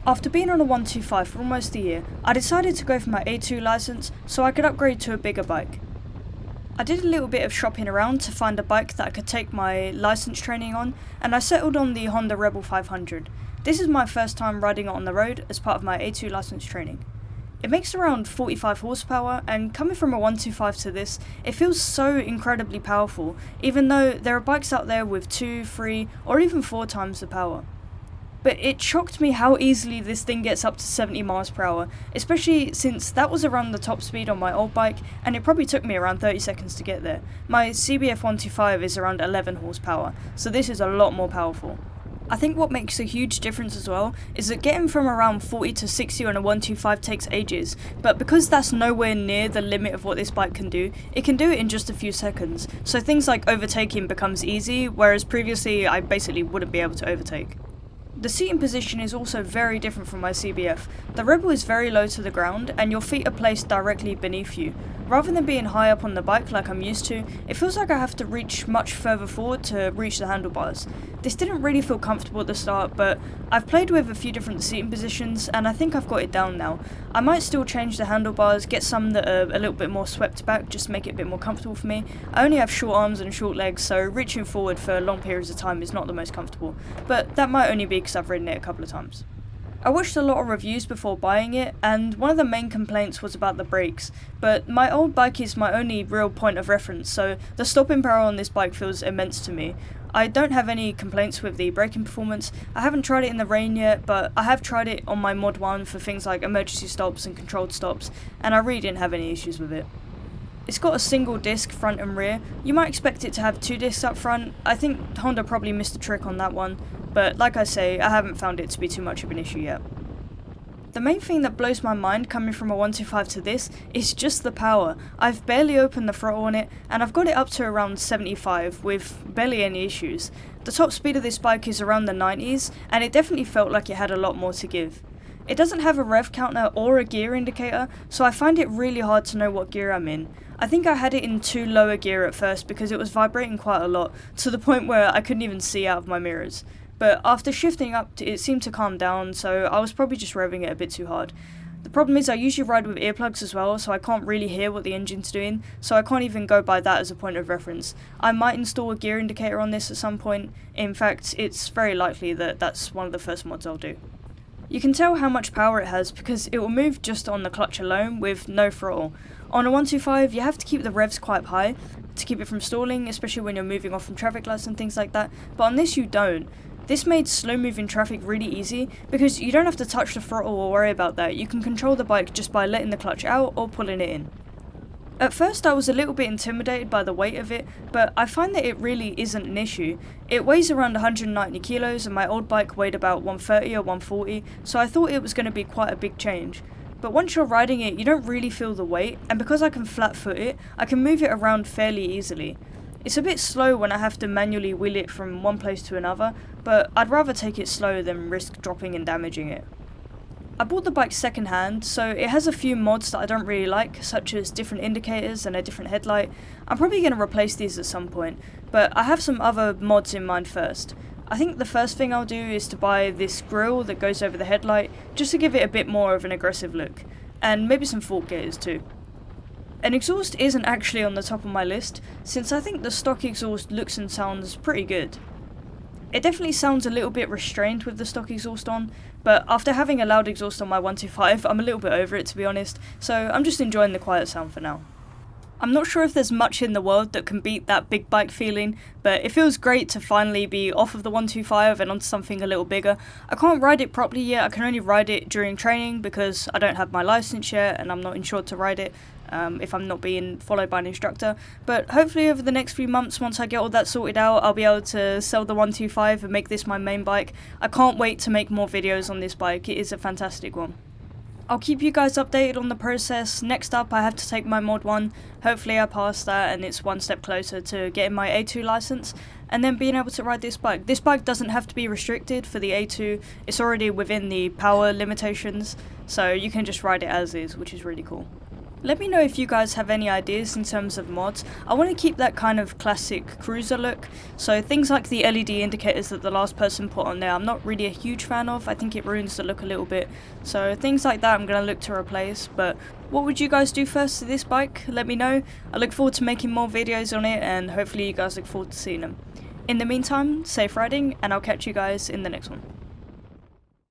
After being on a 125 for almost a year, I decided to go for my A2 license so I could upgrade to a bigger bike. I did a little bit of shopping around to find a bike that I could take my license training on, and I settled on the Honda Rebel 500. This is my first time riding it on the road as part of my A2 license training. It makes around 45 horsepower, and coming from a 125 to this, it feels so incredibly powerful, even though there are bikes out there with 2, 3, or even 4 times the power. But it shocked me how easily this thing gets up to 70 miles per hour, especially since that was around the top speed on my old bike, and it probably took me around 30 seconds to get there. My CBF 125 is around 11 horsepower, so this is a lot more powerful. I think what makes a huge difference as well is that getting from around 40 to 60 on a 125 takes ages, but because that's nowhere near the limit of what this bike can do, it can do it in just a few seconds, so things like overtaking becomes easy, whereas previously I basically wouldn't be able to overtake. The seating position is also very different from my CBF. The Rebel is very low to the ground and your feet are placed directly beneath you. Rather than being high up on the bike like I'm used to, it feels like I have to reach much further forward to reach the handlebars. This didn't really feel comfortable at the start, but I've played with a few different seating positions and I think I've got it down now. I might still change the handlebars, get some that are a little bit more swept back just to make it a bit more comfortable for me. I only have short arms and short legs, so reaching forward for long periods of time is not the most comfortable, but that might only be because I've ridden it a couple of times. I watched a lot of reviews before buying it, and one of the main complaints was about the brakes, but my old bike is my only real point of reference, so the stopping power on this bike feels immense to me. I don't have any complaints with the braking performance. I haven't tried it in the rain yet, but I have tried it on my Mod 1 for things like emergency stops and controlled stops, and I really didn't have any issues with it. It's got a single disc front and rear. You might expect it to have 2 discs up front. I think Honda probably missed a trick on that one, but like I say, I haven't found it to be too much of an issue yet. The main thing that blows my mind coming from a 125 to this is just the power. I've barely opened the throttle on it, and I've got it up to around 75 with barely any issues. The top speed of this bike is around the 90s, and it definitely felt like it had a lot more to give. It doesn't have a rev counter or a gear indicator, so I find it really hard to know what gear I'm in. I think I had it in too low a gear at first because it was vibrating quite a lot, to the point where I couldn't even see out of my mirrors. But after shifting up, it seemed to calm down, so I was probably just revving it a bit too hard. The problem is I usually ride with earplugs as well, so I can't really hear what the engine's doing, so I can't even go by that as a point of reference. I might install a gear indicator on this at some point. In fact, it's very likely that that's one of the first mods I'll do. You can tell how much power it has because it will move just on the clutch alone with no throttle. On a 125, you have to keep the revs quite high to keep it from stalling, especially when you're moving off from traffic lights and things like that, but on this you don't. This made slow moving traffic really easy because you don't have to touch the throttle or worry about that. You can control the bike just by letting the clutch out or pulling it in. At first I was a little bit intimidated by the weight of it, but I find that it really isn't an issue. It weighs around 190 kilos and my old bike weighed about 130 or 140, so I thought it was going to be quite a big change. But once you're riding it, you don't really feel the weight, and because I can flat foot it, I can move it around fairly easily. It's a bit slow when I have to manually wheel it from one place to another, but I'd rather take it slow than risk dropping and damaging it. I bought the bike second hand, so it has a few mods that I don't really like, such as different indicators and a different headlight. I'm probably going to replace these at some point, but I have some other mods in mind first. I think the first thing I'll do is to buy this grille that goes over the headlight, just to give it a bit more of an aggressive look, and maybe some fork gaiters too. An exhaust isn't actually on the top of my list, since I think the stock exhaust looks and sounds pretty good. It definitely sounds a little bit restrained with the stock exhaust on, but after having a loud exhaust on my 125, I'm a little bit over it to be honest, so I'm just enjoying the quiet sound for now. I'm not sure if there's much in the world that can beat that big bike feeling, but it feels great to finally be off of the 125 and onto something a little bigger. I can't ride it properly yet, I can only ride it during training because I don't have my license yet and I'm not insured to ride it if I'm not being followed by an instructor. But hopefully over the next few months, once I get all that sorted out, I'll be able to sell the 125 and make this my main bike. I can't wait to make more videos on this bike, it is a fantastic one. I'll keep you guys updated on the process. Next up I have to take my Mod 1, hopefully I pass that and it's one step closer to getting my A2 license and then being able to ride this bike. This bike doesn't have to be restricted for the A2, it's already within the power limitations, so you can just ride it as is, which is really cool. Let me know if you guys have any ideas in terms of mods. I want to keep that kind of classic cruiser look, so things like the LED indicators that the last person put on there I'm not really a huge fan of. I think it ruins the look a little bit, so things like that I'm going to look to replace. But what would you guys do first to this bike? Let me know. I look forward to making more videos on it, and hopefully you guys look forward to seeing them. In the meantime, safe riding, and I'll catch you guys in the next one.